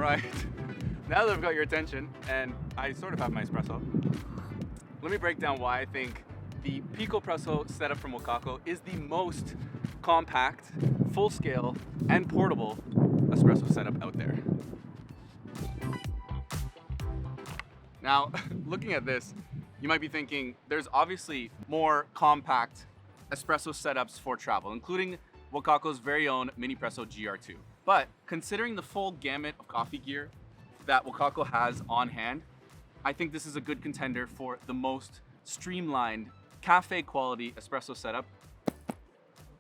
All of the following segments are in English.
right, now that I've got your attention, and I sort of have my espresso, let me break down why I think the Picopresso setup from Wacaco is the most compact, full-scale, and portable espresso setup out there. Now, looking at this, you might be thinking there's obviously more compact espresso setups for travel, including Wacaco's very own Minipresso GR2. But considering the full gamut of coffee gear that Wacaco has on hand, I think this is a good contender for the most streamlined cafe quality espresso setup.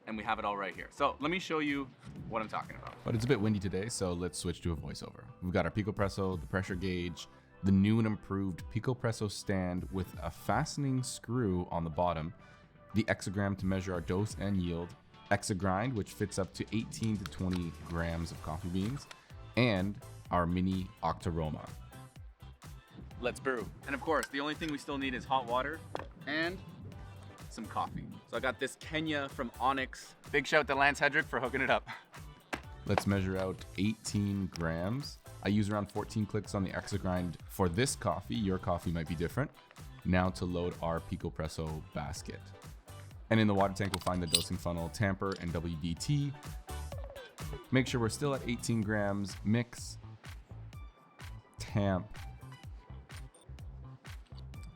And we have it all right here. So let me show you what I'm talking about. But it's a bit windy today, so let's switch to a voiceover. We've got our Picopresso, the pressure gauge, the new and improved Picopresso stand with a fastening screw on the bottom, the Exagram to measure our dose and yield, Exagrind, which fits up to 18 to 20 grams of coffee beans, and our mini Octaroma. Let's brew. And of course, the only thing we still need is hot water and some coffee. So I got this Kenya from Onyx. Big shout to Lance Hedrick for hooking it up. Let's measure out 18 grams. I use around 14 clicks on the Exagrind for this coffee. Your coffee might be different. Now to load our Picopresso basket. And in the water tank, we'll find the dosing funnel, tamper, and WDT. Make sure we're still at 18 grams. Mix, tamp.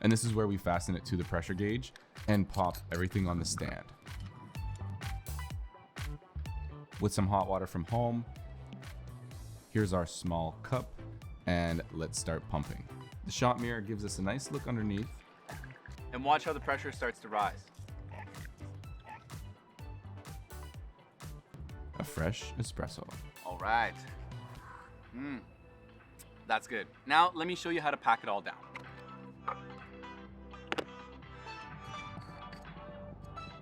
And this is where we fasten it to the pressure gauge and pop everything on the stand. With some hot water from home, here's our small cup, and let's start pumping. The shot mirror gives us a nice look underneath. And watch how the pressure starts to rise. A fresh espresso. All right. That's good. Now let me show you how to pack it all down.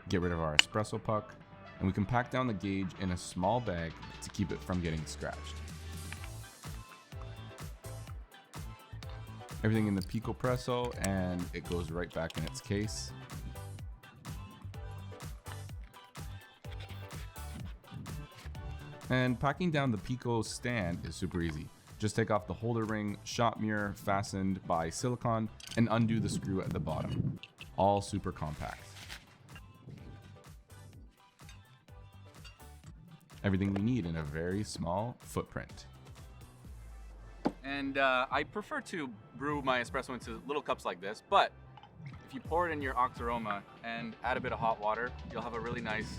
Get rid of our espresso puck, and we can pack down the gauge in a small bag to keep it from getting scratched. Everything in the Picopresso, and it goes right back in its case. And packing down the Pico stand is super easy. Just take off the holder ring, shot mirror fastened by silicone, and undo the screw at the bottom. All super compact. Everything we need in a very small footprint. And I prefer to brew my espresso into little cups like this, but if you pour it in your Octaroma and add a bit of hot water, you'll have a really nice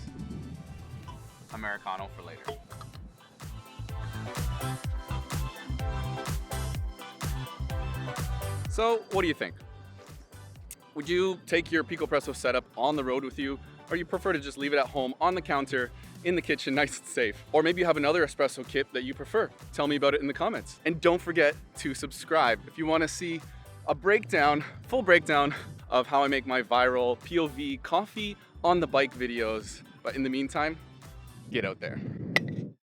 Americano for later. So, what do you think? Would you take your Picopresso setup on the road with you, or you prefer to just leave it at home on the counter in the kitchen, nice and safe? Or maybe you have another espresso kit that you prefer. Tell me about it in the comments. And don't forget to subscribe if you want to see a breakdown, full breakdown of how I make my viral POV coffee on the bike videos. But in the meantime, get out there.